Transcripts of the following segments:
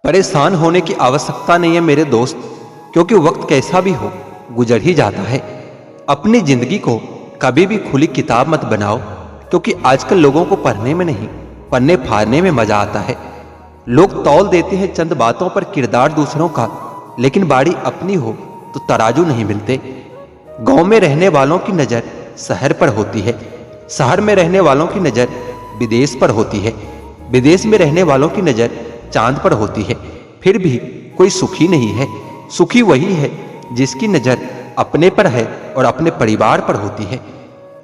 परेशान होने की आवश्यकता नहीं है मेरे दोस्त, क्योंकि वक्त कैसा भी हो गुजर ही जाता है। अपनी जिंदगी को कभी भी खुली किताब मत बनाओ, क्योंकि आजकल लोगों को पढ़ने में नहीं, पन्ने फाड़ने में मजा आता है। लोग तौल देते हैं चंद बातों पर किरदार दूसरों का, लेकिन बाड़ी अपनी हो तो तराजू नहीं मिलते। गांव में रहने वालों की नजर शहर पर होती है, शहर में रहने वालों की नजर विदेश पर होती है, विदेश में रहने वालों की नजर चांद पर होती है। फिर भी कोई सुखी नहीं है। सुखी वही है जिसकी नजर अपने पर है और अपने परिवार पर होती है।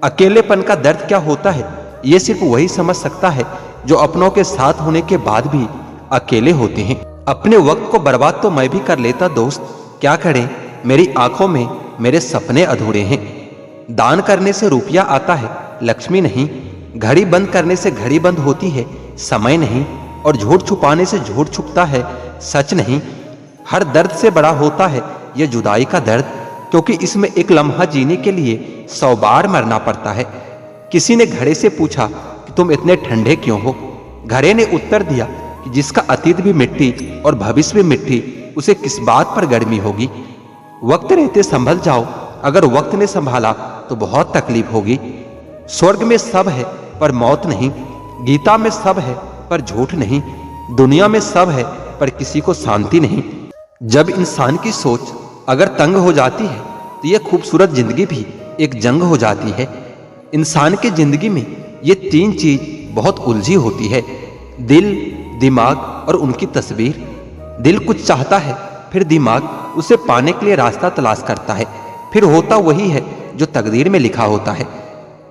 अकेलेपन का दर्द क्या होता है ये सिर्फ वही समझ सकता है जो अपनों के साथ होने के बाद भी अकेले होते हैं। अपने वक्त को बर्बाद तो मैं भी कर लेता दोस्त, क्या करें, मेरी आंखों में मेरे सपने अधूरे हैं। दान करने से रुपया आता है, लक्ष्मी नहीं। घड़ी बंद करने से घड़ी बंद होती है, समय नहीं। और झूठ छुपाने से झूठ छुपता है, सच नहीं। हर दर्द से बड़ा होता है यह जुदाई का दर्द, क्योंकि इसमें एक लम्हा जीने के लिए 100 बार मरना पड़ता है। किसी ने घड़े से पूछा कि तुम इतने ठंडे क्यों हो। घड़े ने उत्तर दिया कि जिसका अतीत भी मिट्टी और भविष्य भी मिट्टी, उसे किस बात पर गर्मी होगी। वक्त रहते संभल जाओ, अगर वक्त ने संभाला तो बहुत तकलीफ होगी। स्वर्ग में सब है पर मौत नहीं, गीता में सब है पर झूठ नहीं, दुनिया में सब है पर किसी को शांति नहीं। जब इंसान की सोच अगर तंग हो जाती है तो यह खूबसूरत जिंदगी भी एक जंग हो जाती है। इंसान की जिंदगी में ये 3 चीज बहुत उलझी होती है, दिल, दिमाग और उनकी तस्वीर। दिल कुछ चाहता है, फिर दिमाग उसे पाने के लिए रास्ता तलाश करता है, फिर होता वही है जो तकदीर में लिखा होता है।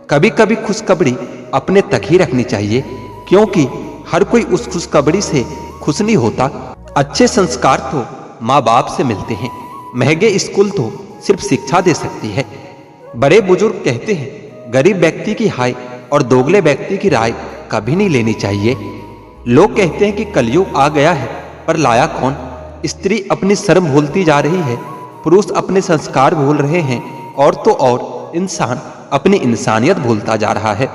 कभी कभी खुशखबरी अपने तक ही रखनी चाहिए, क्योंकि हर कोई उस खुशखबरी से खुश नहीं होता। अच्छे संस्कार तो माँ बाप से मिलते हैं, महंगे स्कूल तो सिर्फ शिक्षा दे सकती है। बड़े बुजुर्ग कहते हैं गरीब व्यक्ति की हाय और दोगले व्यक्ति की राय कभी नहीं लेनी चाहिए। लोग कहते हैं कि कलयुग आ गया है, पर लाया कौन। स्त्री अपनी शर्म भूलती जा रही है, पुरुष अपने संस्कार भूल रहे हैं, और तो और इंसान अपनी इंसानियत भूलता जा रहा है।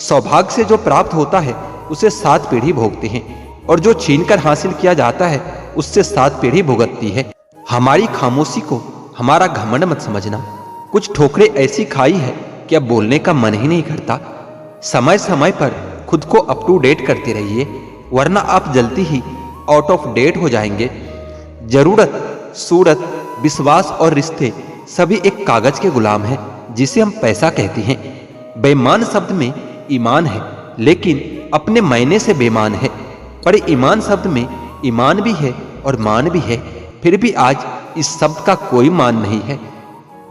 सौभाग्य से जो प्राप्त होता है उसे 7 पीढ़ी भोगते हैं, और जो छीनकर हासिल किया जाता है उससे 7 पीढ़ी भुगतती है। हमारी खामोशी को हमारा घमंड मत समझना। कुछ ठोकरें ऐसी खाई है कि अब बोलने का मन ही नहीं करता। समय समय पर खुद को अप टू डेट करते रहिए, वरना आप जल्दी ही आउट ऑफ डेट हो जाएंगे। जरूरत, सूरत, विश्वास और रिश्ते सभी एक कागज के गुलाम हैं जिसे हम पैसा कहते हैं। बेईमान शब्द में ईमान है, लेकिन अपने मायने से बेईमान है। पर ईमान शब्द में ईमान भी है और मान भी है, फिर भी आज इस शब्द का कोई मान नहीं है।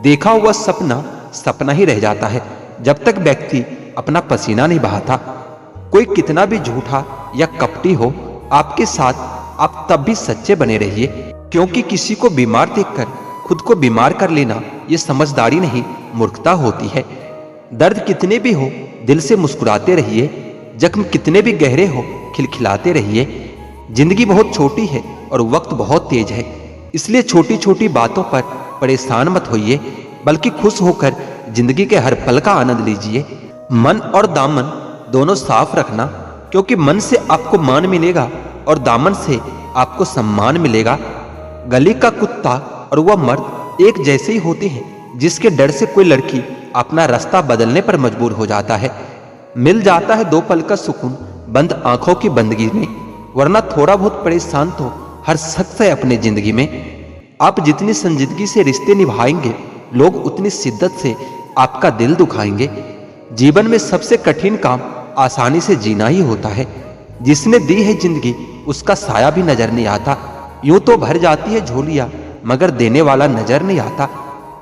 देखा हुआ सपना सपना ही रह जाता है जब तक व्यक्ति अपना पसीना नहीं बहाता। कोई कितना भी झूठा या कपटी हो आपके साथ, आप तब भी सच्चे बने रहिए, क्योंकि किसी को बीमार देखकर खुद को बीमार कर लेना ये समझदारी नहीं, मूर्खता होती है। दर्द कितने भी हो दिल से मुस्कुराते रहिए, जख्म कितने भी गहरे हो खिलखिलाते रहिए। जिंदगी बहुत छोटी है और वक्त बहुत तेज है, इसलिए छोटी छोटी बातों पर परेशान मत होइए, बल्कि खुश होकर जिंदगी के हर पल का आनंद लीजिए। मन और दामन दोनों साफ रखना, क्योंकि मन से आपको मान मिलेगा और दामन से आपको सम्मान मिलेगा। गली का कुत्ता और वह मर्द एक जैसे ही होते हैं, जिसके डर से कोई लड़की अपना रास्ता बदलने पर मजबूर हो जाता है। मिल जाता है 2 पल का सुकून बंद आंखों की बंदगी में, वरना थोड़ा बहुत परेशान तो हर शख्स है अपने जिंदगी में। आप जितनी संजीदगी से रिश्ते निभाएंगे, लोग उतनी शिद्दत से आपका दिल दुखाएंगे। जीवन में सबसे कठिन काम आसानी से जीना ही होता है। जिसने दी है जिंदगी उसका साया भी नजर नहीं आता। यूं तो भर जाती है झोलियां, मगर देने वाला नजर नहीं आता।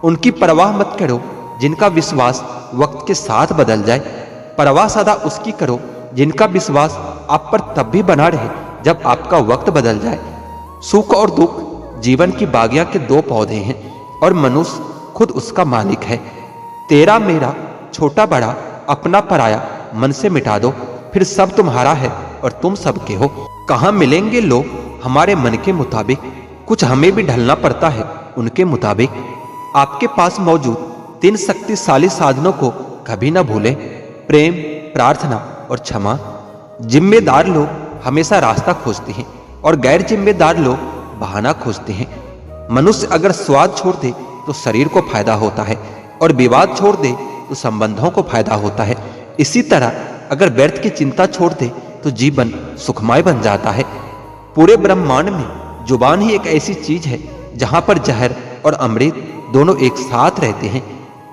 उनकी परवाह मत करो जिनका विश्वास वक्त के साथ बदल जाए, परवाह सदा उसकी करो जिनका विश्वास आप पर तब भी बना रहे जब आपका वक्त बदल जाए। सुख और दुख जीवन की बागियां के 2 पौधे हैं, और मनुष्य खुद उसका मालिक है। तेरा मेरा, छोटा बड़ा, अपना पराया मन से मिटा दो, फिर सब तुम्हारा है और तुम सबके हो। कहाँ मिलेंगे लोग हमारे मन के मुताबिक, कुछ हमें भी ढलना पड़ता है उनके मुताबिक। आपके पास मौजूद 3 शक्तिशाली साधनों को कभी ना भूलें, प्रेम, प्रार्थना और क्षमा। जिम्मेदार लोग हमेशा रास्ता खोजते हैं और गैर जिम्मेदार लोग बहाना खोजते हैं। मनुष्य अगर स्वाद छोड़ दे तो शरीर को फायदा होता है और विवाद छोड़ दे तो संबंधों को फायदा होता है। इसी तरह अगर व्यर्थ की चिंता छोड़ दे तो जीवन सुखमय बन जाता है। पूरे ब्रह्मांड में जुबान ही एक ऐसी चीज है जहां पर जहर और अमृत दोनों एक साथ रहते हैं।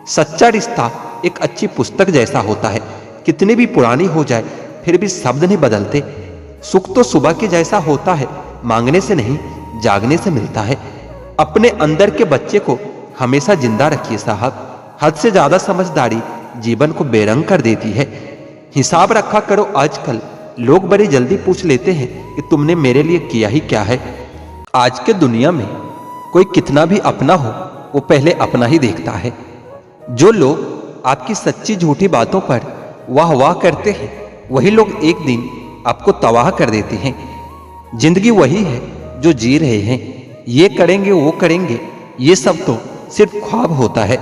सच्चा रिश्ता एक अच्छी पुस्तक जैसा होता है, कितनी भी पुरानी हो जाए फिर भी शब्द नहीं बदलते। सुख तो सुबह के जैसा होता है, मांगने से नहीं जागने से मिलता है। अपने अंदर के बच्चे को हमेशा जिंदा रखिए साहब। हद से ज्यादा समझदारी जीवन को बेरंग कर देती है। हिसाब रखा करो। आजकल लोग बड़ी जल्दी पूछ लेते हैं कि तुमने मेरे लिए किया ही क्या है। आज के दुनिया में कोई कितना भी अपना हो वो पहले अपना ही देखता है। जो लोग आपकी सच्ची झूठी बातों पर वाह वाह करते हैं वही लोग एक दिन आपको तबाह कर देते हैं। जिंदगी वही है जो जी रहे हैं। ये करेंगे वो करेंगे ये सब तो सिर्फ ख्वाब होता है।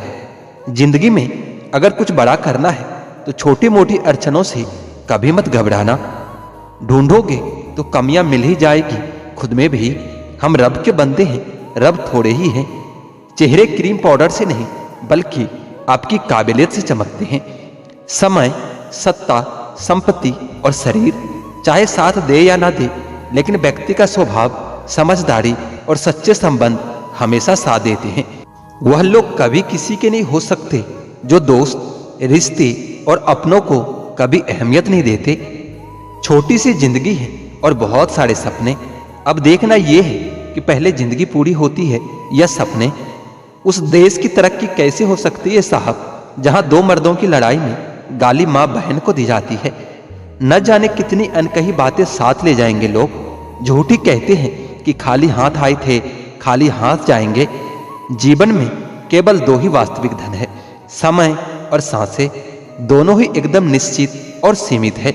जिंदगी में अगर कुछ बड़ा करना है तो छोटी मोटी अड़चनों से कभी मत घबराना। ढूंढोगे तो कमियां मिल ही जाएगी खुद में भी। हम रब के बंदे हैं, रब थोड़े ही हैं। चेहरे क्रीम पाउडर से नहीं बल्कि आपकी काबिलियत से चमकते हैं। समय, सत्ता, संपत्ति और शरीर चाहे साथ दे या ना दे, लेकिन व्यक्ति का स्वभाव, समझदारी और सच्चे संबंध हमेशा साथ देते हैं। वह लोग कभी किसी के नहीं हो सकते जो दोस्त, रिश्ते और अपनों को कभी अहमियत नहीं देते। छोटी सी जिंदगी है और बहुत सारे सपने। अब देखना यह है कि पहले जिंदगी पूरी होती है या सपने। उस देश की तरक्की कैसे हो सकती है साहब जहां दो मर्दों की लड़ाई में गाली मां बहन को दी जाती है। न जाने कितनी अनकही बातें साथ ले जाएंगे लोग। झूठी कहते हैं कि खाली हाथ आए थे खाली हाथ जाएंगे। जीवन में केवल दो ही वास्तविक धन है, समय और सांसें। दोनों ही एकदम निश्चित और सीमित है।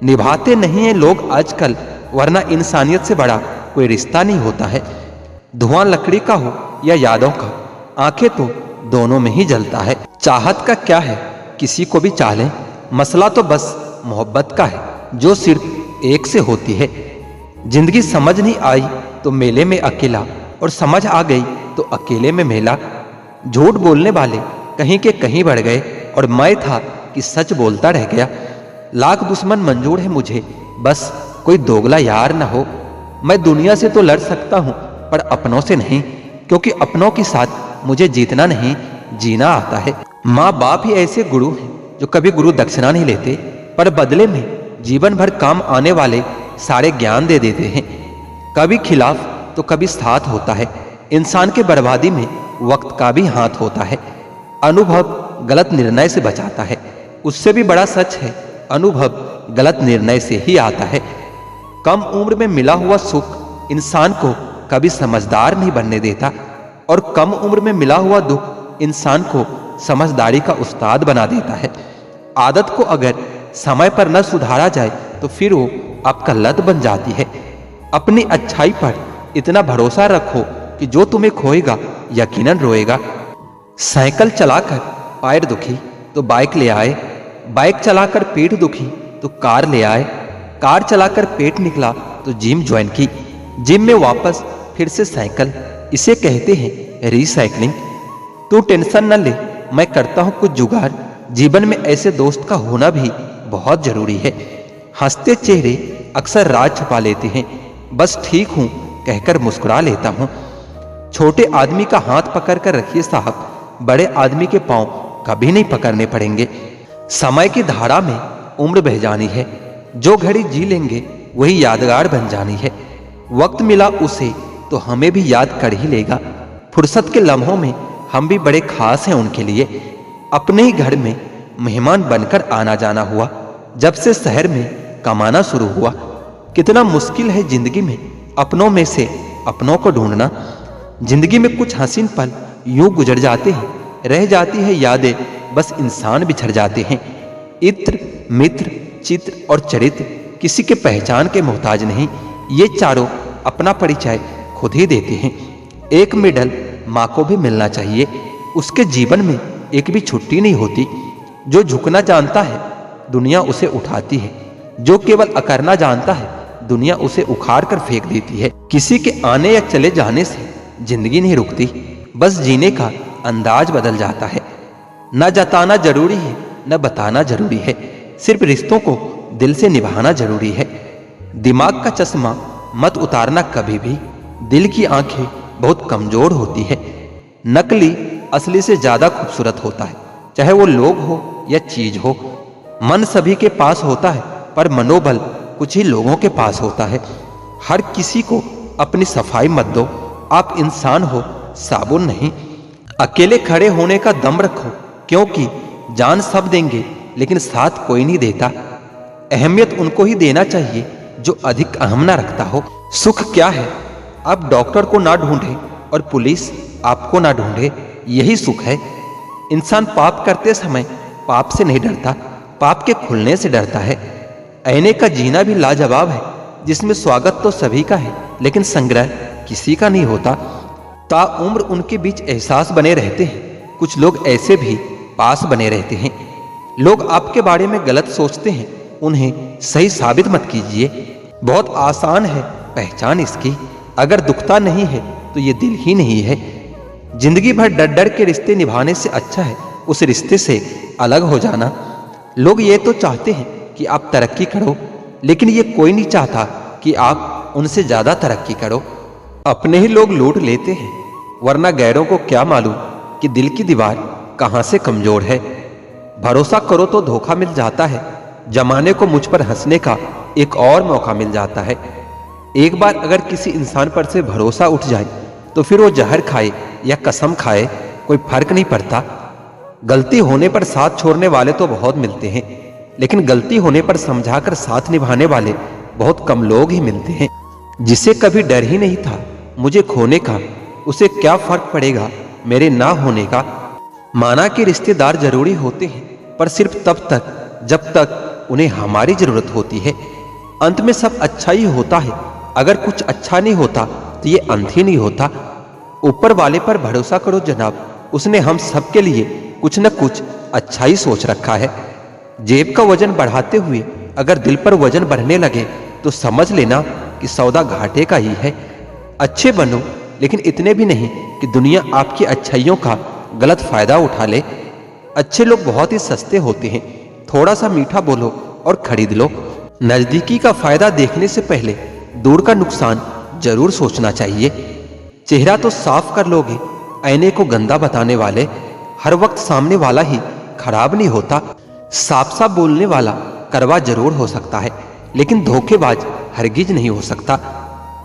निभाते नहीं हैं लोग आजकल, वरना इंसानियत से बड़ा कोई रिश्ता नहीं होता है। धुआं लकड़ी का हो या यादों का, आंखें तो दोनों में ही जलता है। चाहत का क्या है, किसी को भी चाह लें। मसला तो बस मोहब्बत का है जो सिर्फ एक से होती है। जिंदगी समझ नहीं आई तो मेले में अकेला, और समझ आ गई तो अकेले में मेला। झूठ बोलने वाले कहीं के कहीं बढ़ गए और मैं था कि सच बोलता रह गया। लाख दुश्मन मंजूर है मुझे, बस कोई दोगला यार ना हो। मैं दुनिया से तो लड़ सकता हूँ पर अपनों से नहीं, क्योंकि अपनों के साथ मुझे जीतना नहीं जीना आता है। माँ बाप ही ऐसे गुरु हैं जो कभी गुरु दक्षिणा नहीं लेते, पर बदले में जीवन भर काम आने वाले सारे ज्ञान दे देते हैं। कभी खिलाफ तो कभी साथ होता है। इंसान के बर्बादी में वक्त का भी हाथ होता है। अनुभव गलत निर्णय से बचाता है। उससे भी बड़ा सच है, अनुभव गलत निर्णय से ही आता है। कम उम्र में मिला हुआ सुख इंसान को कभी समझदार नहीं बनने देता, और कम उम्र में मिला हुआ दुख इंसान को समझदारी का उस्ताद बना देता है। आदत को अगर समय पर न सुधारा जाए तो फिर वो आपका लत बन जाती है। अपनी अच्छाई पर इतना भरोसा रखो कि जो तुम्हें खोएगा यकीनन रोएगा। साइकिल चलाकर पैर दुखी तो बाइक ले आए, बाइक चलाकर पेट दुखी तो कार ले आए, कार चलाकर पेट निकला तो जिम ज्वाइन की, जिम में वापस फिर से साइकिल। इसे कहते हैं रिसाइकलिंग। तू टेंशन न ले, मैं करता हूं कुछ जुगाड़। जीवन में ऐसे दोस्त का होना भी बहुत जरूरी है। हंसते चेहरे अक्सर राज छुपा लेते हैं। बस ठीक हूं कहकर मुस्कुरा लेता हूं। छोटे आदमी का हाथ पकड़ कर रखिए साहब, बड़े आदमी के पांव कभी नहीं पकड़ने पड़ेंगे। समय की धारा में उम्र बह जानी है, जो घड़ी जी लेंगे वही यादगार बन जानी है। वक्त मिला उसे तो हमें भी याद कर ही लेगा। फुर्सत के लम्हों में हम भी बड़े खास हैं उनके लिए। अपने ही घर में मेहमान बनकर आना जाना हुआ जब से शहर में कमाना शुरू हुआ। कितना मुश्किल है जिंदगी में अपनों में से अपनों को ढूंढना। जिंदगी में कुछ हसीन पल यूं गुजर जाते हैं, रह जाती है यादें, बस इंसान बिछड़ जाते हैं। इत्र, मित्र, चित्र और चरित्र किसी के पहचान के मोहताज नहीं। ये चारों अपना परिचय खुद ही देते हैं। एक मेडल माँ को भी मिलना चाहिए। उसके जीवन में एक भी छुट्टी नहीं होती। जो झुकना जानता है दुनिया उसे उठाती है, जो केवल अकड़ना जानता है दुनिया उसे उखाड़ कर फेंक देती है। किसी के आने या चले जाने से जिंदगी नहीं रुकती, बस जीने का अंदाज बदल जाता है। न जताना जरूरी है, न बताना जरूरी है, सिर्फ रिश्तों को दिल से निभाना जरूरी है। दिमाग का चश्मा मत उतारना कभी भी, दिल की आंखें बहुत कमजोर होती है। नकली असली से ज्यादा खूबसूरत होता है, चाहे वो लोग हो या चीज हो। मन सभी के पास होता है, पर मनोबल कुछ ही लोगों के पास होता है। हर किसी को अपनी सफाई मत दो, आप इंसान हो, साबुन नहीं। अकेले खड़े होने का दम रखो, क्योंकि जान सब देंगे लेकिन साथ कोई नहीं देता। अहमियत उनको ही देना चाहिए जो अधिक अहम ना रखता हो। सुख क्या है, आप डॉक्टर को ना ढूंढे और पुलिस आपको ना ढूंढे, यही सुख है। इंसान पाप करते समय पाप से नहीं डरता, पाप के खुलने से डरता है। ऐने का जीना भी लाजवाब है, जिसमें स्वागत तो सभी का है लेकिन संग्रह किसी का नहीं होता। ताउम्र उनके बीच एहसास बने रहते हैं, कुछ लोग ऐसे भी पास बने रहते हैं। लोग आपके बारे में गलत सोचते हैं, उन्हें सही साबित मत कीजिए। बहुत आसान है पहचान इसकी, अगर दुखता नहीं है तो ये दिल ही नहीं है। जिंदगी भर डर डर के रिश्ते निभाने से अच्छा है उस रिश्ते से अलग हो जाना। लोग ये तो चाहते हैं कि आप तरक्की करो, लेकिन ये कोई नहीं चाहता कि आप उनसे ज्यादा तरक्की करो। अपने ही लोग लूट लेते हैं, वरना गैरों को क्या मालूम कि दिल की दीवार कहां से कमजोर है। भरोसा करो तो धोखा मिल जाता है, जमाने को मुझ पर हंसने का एक और मौका मिल जाता है। एक बार अगर किसी इंसान पर से भरोसा उठ जाए तो फिर वो जहर खाए या कसम खाए, कोई फर्क नहीं पड़ता। गलती होने पर साथ छोड़ने वाले तो बहुत मिलते हैं, लेकिन गलती होने पर समझाकर साथ निभाने वाले बहुत कम लोग ही मिलते हैं। जिसे कभी डर ही नहीं था मुझे खोने का, उसे क्या फर्क पड़ेगा मेरे ना होने का। माना कि रिश्तेदार जरूरी होते हैं, पर सिर्फ तब तक जब तक उन्हें हमारी जरूरत होती है। अंत में सब अच्छा ही होता है, अगर कुछ अच्छा नहीं होता तो ये अंत ही नहीं होता। ऊपर वाले पर भरोसा करो जनाब, उसने हम सबके लिए कुछ न कुछ अच्छा ही सोच रखा है। जेब का वजन बढ़ाते हुए अगर दिल पर वजन बढ़ने लगे तो समझ लेना कि सौदा घाटे का ही है। अच्छे बनो, लेकिन इतने भी नहीं कि दुनिया आपकी अच्छाइयों का गलत फायदा उठा ले। अच्छे लोग बहुत ही सस्ते होते हैं, थोड़ा सा मीठा बोलो और खरीद लो। नजदीकी का फायदा देखने से पहले दूर का नुकसान जरूर सोचना चाहिए। चेहरा तो साफ कर लोगे, आईने को गंदा बताने वाले। हर वक्त सामने वाला ही खराब नहीं होता। साफ साफ बोलने वाला करवा जरूर हो सकता है, लेकिन धोखेबाज हरगिज नहीं हो सकता।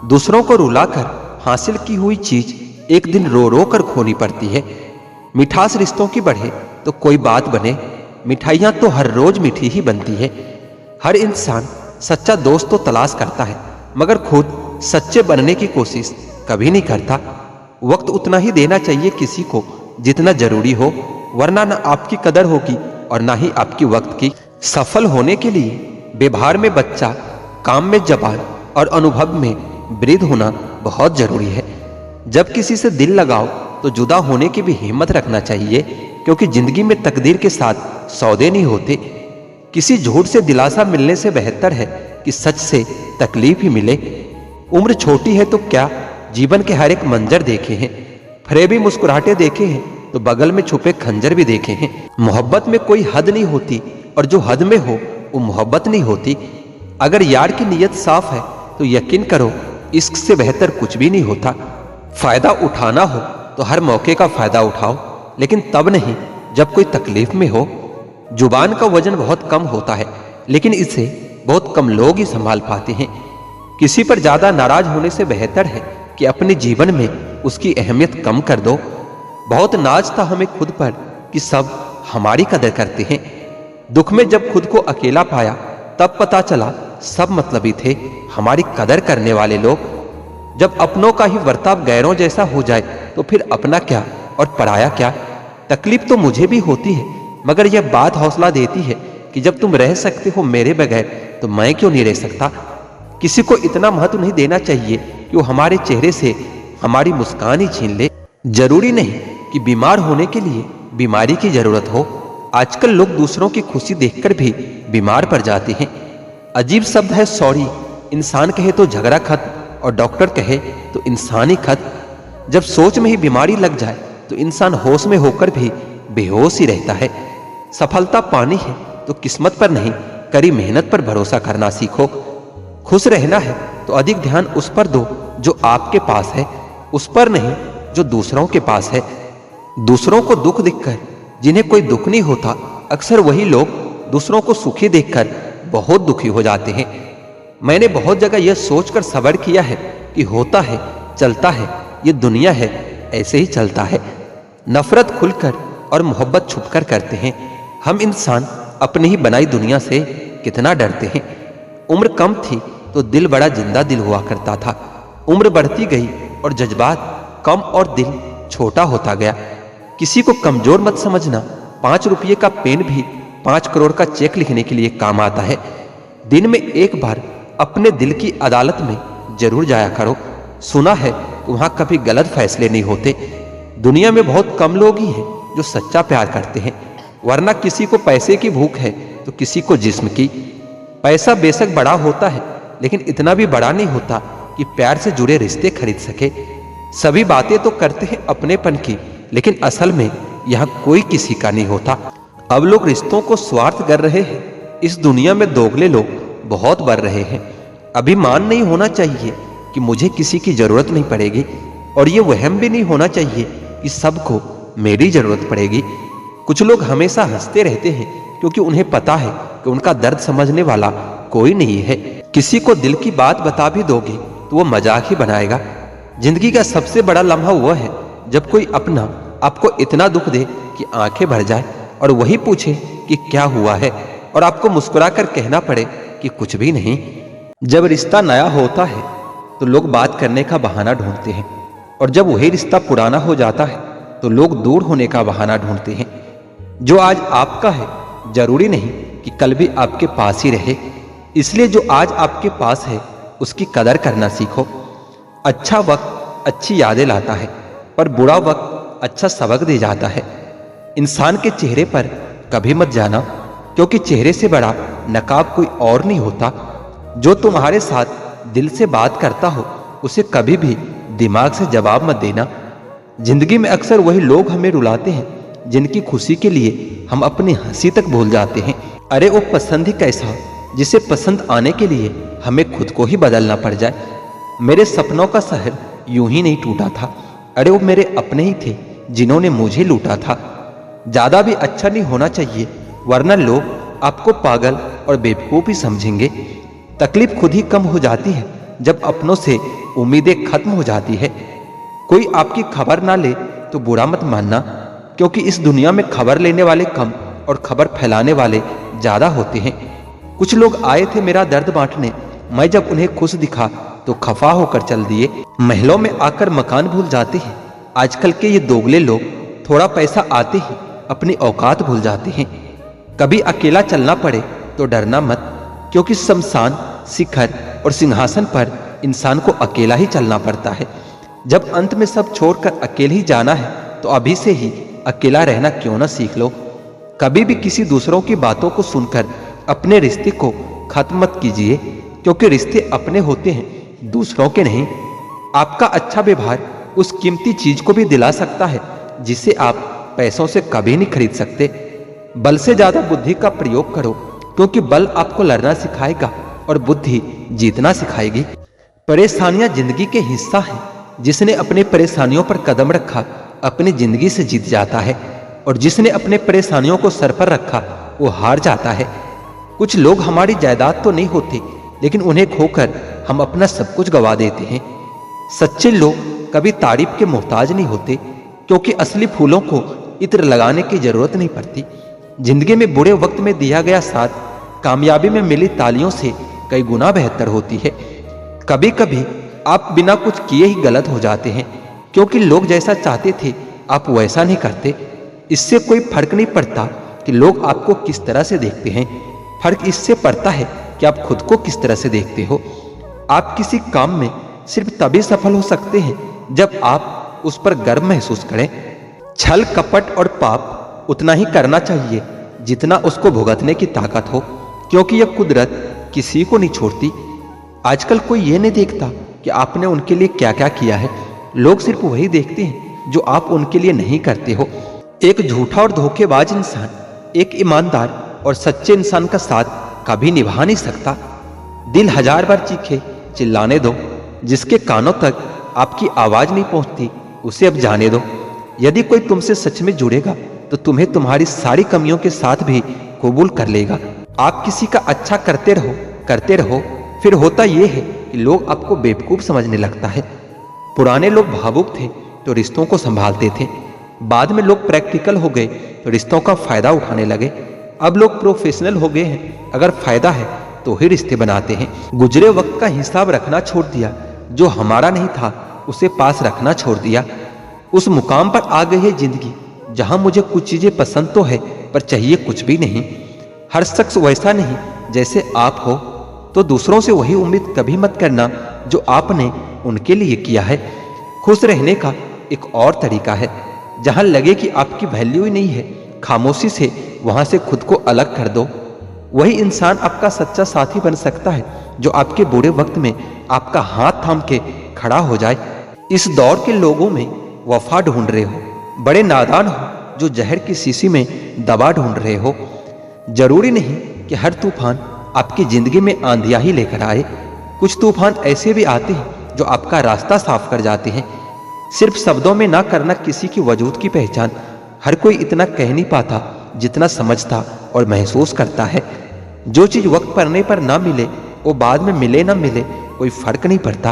दूसरों को रुलाकर हासिल की हुई चीज एक दिन रो रो कर खोनी पड़ती है। मिठास रिश्तों की बढ़े तो कोई बात बने, मिठाइयां तो हर रोज मीठी ही बनती है। हर इंसान सच्चा दोस्त तो तलाश करता है, मगर खुद सच्चे बनने की कोशिश कभी नहीं करता। वक्त उतना ही देना चाहिए किसी को जितना जरूरी हो, वरना ना आपकी कदर होगी और ना ही आपकी वक्त की। सफल होने के लिए व्यवहार में बच्चा, काम में जवान और अनुभव में वृद्ध होना बहुत जरूरी है। जब किसी से दिल लगाओ तो जुदा होने की भी हिम्मत रखना चाहिए, क्योंकि जिंदगी में तकदीर के साथ सौदे नहीं होते। किसी झूठ से दिलासा मिलने से बेहतर है कि सच से तकलीफ ही मिले। उम्र छोटी है तो क्या, जीवन के हर एक मंजर देखे हैं, फरेबी मुस्कुराहटें देखे हैं तो बगल में छुपे खंजर भी देखे हैं। मोहब्बत में कोई हद नहीं होती, और जो हद में हो वो मोहब्बत नहीं होती। अगर यार की नीयत साफ है तो यकीन करो इश्क से बेहतर कुछ भी नहीं होता। फायदा उठाना हो तो हर मौके का फायदा उठाओ, लेकिन तब नहीं जब कोई तकलीफ में हो। जुबान का वजन बहुत कम होता है, लेकिन इसे बहुत कम लोग ही संभाल पाते हैं। किसी पर ज्यादा नाराज होने से बेहतर है कि अपने जीवन में उसकी अहमियत कम कर दो। बहुत नाज था हमें खुद पर कि सब हमारी कदर करते हैं। दुख में जब खुद को अकेला पाया तब पता चला सब मतलबी थे हमारी कदर करने वाले लोग। जब अपनों का ही वर्ताव गैरों जैसा हो जाए तो फिर अपना क्या और पराया क्या। तकलीफ तो मुझे भी होती है, मगर यह बात हौसला देती है कि जब तुम रह सकते हो मेरे बगैर तो मैं क्यों नहीं रह सकता। किसी को इतना महत्व नहीं देना चाहिए कि वो हमारे चेहरे से हमारी मुस्कान ही छीन ले। जरूरी नहीं कि बीमार होने के लिए बीमारी की जरूरत हो। आजकल लोग दूसरों की खुशी देखकर भी बीमार पड़ जाते हैं। अजीब शब्द है सॉरी, इंसान कहे तो झगड़ा खत्म और डॉक्टर कहे तो इंसान ही खत्म। जब सोच में ही बीमारी लग जाए तो इंसान होश में होकर भी बेहोश ही रहता है। सफलता पानी है तो किस्मत पर नहीं, कड़ी मेहनत पर भरोसा करना सीखो। खुश रहना है तो अधिक ध्यान उस पर दो जो आपके पास है, उस पर नहीं जो दूसरों के पास है। दूसरों को दुख दिखकर जिन्हें कोई दुख नहीं होता, अक्सर वही लोग दूसरों को सुखी देखकर बहुत दुखी हो जाते हैं। मैंने बहुत जगह यह सोचकर सब्र किया है कि होता है, चलता है, ये दुनिया है, ऐसे ही चलता है। नफरत खुलकर और मोहब्बत छुपकर करते हैं। हम इंसान अपनी ही बनाई दुनिया से कितना डरते हैं। उम्र कम थी तो दिल बड़ा जिंदा दिल हुआ करता था। उम्र बढ़ती गई और जज्बात कम और दिल छोटा होता गया। किसी को कमजोर मत समझना। 5 रुपये का पेन भी 5 करोड़ का चेक लिखने के लिए काम आता है। दिन में एक बार अपने दिल की अदालत में जरूर जाया करो। सुना है वहां कभी गलत फैसले नहीं होते। दुनिया में बहुत कम लोग ही हैं जो सच्चा प्यार करते हैं, वरना किसी को पैसे की भूख है तो किसी को जिस्म की। पैसा बेशक बड़ा होता है लेकिन इतना भी बड़ा नहीं होता कि प्यार से जुड़े रिश्ते खरीद सके। सभी बातें तो करते हैं अपनेपन की, लेकिन असल में यहाँ कोई किसी का नहीं होता। अब लोग रिश्तों को स्वार्थ कर रहे हैं। इस दुनिया में दोगले लोग बहुत बढ़ रहे हैं। अभिमान नहीं होना चाहिए कि मुझे किसी की जरूरत नहीं पड़ेगी, और ये वहम भी नहीं होना चाहिए कि सबको मेरी जरूरत पड़ेगी। कुछ लोग हमेशा हंसते रहते हैं क्योंकि उन्हें पता है कि उनका दर्द समझने वाला कोई नहीं है। किसी को दिल की बात बता भी दोगे तो वो मजाक ही बनाएगा। जिंदगी का सबसे बड़ा लम्हा वह है जब कोई अपना आपको इतना दुख दे कि आंखें भर जाए, और वही पूछे कि क्या हुआ है, और आपको मुस्कुराकर कहना पड़े कि कुछ भी नहीं। जब रिश्ता नया होता है तो लोग बात करने का बहाना ढूंढते हैं, और जब वही रिश्ता पुराना हो जाता है तो लोग दूर होने का बहाना ढूंढते हैं। जो आज आपका है जरूरी नहीं कि कल भी आपके पास ही रहे। इसलिए जो आज आपके पास है उसकी कदर करना सीखो। अच्छा वक्त अच्छी यादें लाता है, पर बुरा वक्त अच्छा सबक दे जाता है। इंसान के चेहरे पर कभी मत जाना, क्योंकि चेहरे से बड़ा नकाब कोई और नहीं होता। जो तुम्हारे साथ दिल से बात करता हो उसे कभी भी दिमाग से जवाब मत देना। जिंदगी में अक्सर वही लोग हमें रुलाते हैं जिनकी खुशी के लिए हम अपनी हंसी तक भूल जाते हैं। अरे वो पसंद ही कैसा जिसे पसंद आने के लिए हमें खुद को ही बदलना पड़ जाए। मेरे सपनों का शहर यूं ही नहीं टूटा था। अरे वो मेरे अपने ही थे जिन्होंने मुझे लूटा था। ज्यादा भी अच्छा नहीं होना चाहिए, वरना लोग आपको पागल और बेवकूफ ही समझेंगे। तकलीफ खुद ही कम हो जाती है जब अपनों से उम्मीदें खत्म हो जाती है। कोई आपकी खबर ना ले तो बुरा मत मानना, क्योंकि इस दुनिया में खबर लेने वाले कम और खबर फैलाने वाले ज्यादा होते हैं। कुछ लोग आए थे मेरा दर्द बांटने, मैं जब उन्हें खुश दिखा तो खफा होकर चल दिए। महलों में आकर मकान भूल जाते हैं। आजकल के ये दोगले लोग थोड़ा पैसा आते ही अपनी औकात भूल जाते हैं। कभी अकेला चलना पड़े तो डरना मत, क्योंकि शमशान, शिखर और सिंहासन पर इंसान को अकेला ही चलना पड़ता है। जब अंत में सब छोड़कर अकेले ही जाना है तो अभी से ही अकेला रहना क्यों ना सीख लो। कभी भी किसी दूसरों की बातों को सुनकर अपने रिश्ते को खत्म मत कीजिए, क्योंकि रिश्ते अपने होते हैं, दूसरों के नहीं। आपका अच्छा व्यवहार उस कीमती चीज को भी दिला सकता है जिसे आप पैसों से कभी नहीं खरीद सकते। बल से ज्यादा बुद्धि का प्रयोग करो, क्योंकि बल आपको लड़ना सिखाएगा और बुद्धि जीतना सिखाएगी। परेशानियां जिंदगी के हिस्सा है। जिसने अपने परेशानियों पर कदम रखा अपनी जिंदगी से जीत जाता है, और जिसने अपने परेशानियों को सर पर रखा वो हार जाता है। कुछ लोग हमारी जायदाद तो नहीं होते, लेकिन उन्हें खोकर हम अपना सब कुछ गवा देते हैं। सच्चे लोग कभी तारीफ के मोहताज नहीं होते, क्योंकि असली फूलों को इत्र लगाने की जरूरत नहीं पड़ती। जिंदगी में बुरे वक्त में दिया गया साथ कामयाबी में मिली तालियों से कई गुना बेहतर होती है। कभी कभी आप बिना कुछ किए ही गलत हो जाते हैं, क्योंकि लोग जैसा चाहते थे आप वैसा नहीं करते। इससे कोई फर्क नहीं पड़ता कि लोग आपको किस तरह से देखते हैं, फर्क इससे पड़ता है कि आप खुद को किस तरह से देखते हो। आप किसी काम में सिर्फ तभी सफल हो सकते हैं जब आप उस पर गर्व महसूस करें। छल, कपट और पाप उतना ही करना चाहिए जितना उसको भुगतने की ताकत हो, क्योंकि यह कुदरत किसी को नहीं छोड़ती। आजकल कोई ये नहीं देखता कि आपने उनके लिए क्या क्या किया है। लोग सिर्फ वही देखते हैं जो आप उनके लिए नहीं करते हो। एक झूठा और धोखेबाज इंसान एक ईमानदार और सच्चे इंसान का साथ कभी निभा नहीं सकता। दिल हजार बार चीखे, चिल्लाने दो। जिसके कानों तक आपकी आवाज नहीं पहुंचती उसे अब जाने दो। यदि कोई तुमसे सच में जुड़ेगा तो तुम्हें तुम्हारी सारी कमियों के साथ भी कबूल कर लेगा। आप किसी का अच्छा करते रहो, फिर होता यह है कि लोग आपको बेवकूफ समझने लगता है। पुराने लोग भावुक थे तो रिश्तों को संभालते थे। बाद में लोग प्रैक्टिकल हो गए तो रिश्तों का फायदा उठाने लगे। अब लोग प्रोफेशनल हो गए हैं, अगर फायदा है तो ही रिश्ते बनाते हैं। गुजरे वक्त का हिसाब रखना छोड़ दिया, जो हमारा नहीं था उसे पास रखना छोड़ दिया। उस मुकाम पर आ गई है जिंदगी जहां मुझे कुछ चीजें पसंद तो है पर चाहिए कुछ भी नहीं। हर शख्स वैसा नहीं जैसे आप हो, तो दूसरों से वही उम्मीद कभी मत करना जो आपने उनके लिए किया है। खुश रहने का एक और तरीका है, जहां लगे कि आपकी वैल्यू ही नहीं है, खामोशी से वहां से खुद को अलग कर दो। वही इंसान आपका सच्चा साथी बन सकता है जो आपके बुरे वक्त में आपका हाथ थाम के खड़ा हो जाए। इस दौर के लोगों में वफा ढूंढ रहे हो, बड़े नादान हो जो जहर की शीशी में दवा ढूंढ रहे हो। जरूरी नहीं कि हर तूफान आपकी जिंदगी में आंधियां ही लेकर आए। कुछ तूफान ऐसे भी आते हैं जो आपका रास्ता साफ कर जाते हैं। सिर्फ शब्दों में ना करना किसी की वजूद की पहचान। हर कोई इतना कह नहीं पाता जितना समझता और महसूस करता है। जो चीज वक्त पड़ने पर ना मिले वो बाद में मिले ना मिले कोई फर्क नहीं पड़ता।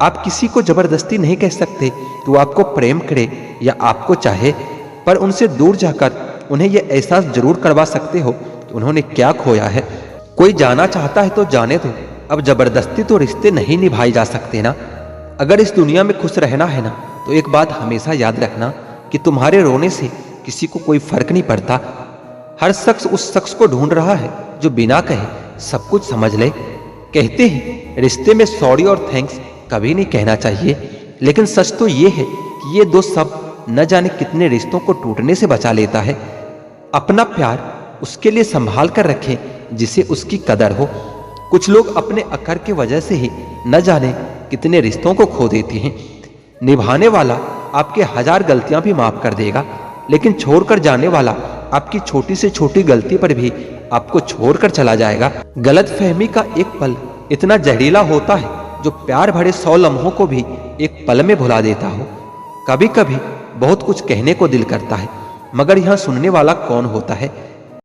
आप किसी को जबरदस्ती नहीं कह सकते कि वो आपको प्रेम करे या आपको चाहे, पर उनसे दूर जाकर उन्हें यह एहसास जरूर करवा सकते हो कि उन्होंने क्या खोया है। कोई जाना चाहता है तो जाने दो, अब जबरदस्ती तो रिश्ते नहीं निभाए जा सकते ना। अगर इस दुनिया में खुश रहना है ना तो एक बात हमेशा याद रखना कि तुम्हारे रोने से किसी को कोई फर्क नहीं पड़ता। हर शख्स उस शख्स को ढूंढ रहा है जो बिना कहे सब कुछ समझ ले। कहते हैं रिश्ते में सॉरी और थैंक्स कभी नहीं कहना चाहिए, लेकिन सच तो ये है कि ये दो शब्द न जाने कितने रिश्तों को टूटने से बचा लेता है। अपना प्यार उसके लिए संभाल कर रखें जिसे उसकी कदर हो। कुछ लोग अपने अक्कर की वजह से ही न जाने कितने रिश्तों को खो देते हैं। निभाने वाला आपके हजार गलतियां भी माफ कर देगा, लेकिन छोड़कर जाने वाला आपकी छोटी से छोटी गलती पर भी आपको छोड़कर चला जाएगा। गलतफहमी का एक पल इतना जहरीला होता है जो प्यार भरे 100 लम्हों को भी एक पल में भुला देता हो। कभी कभी बहुत कुछ कहने को दिल करता है, मगर यहाँ सुनने वाला कौन होता है।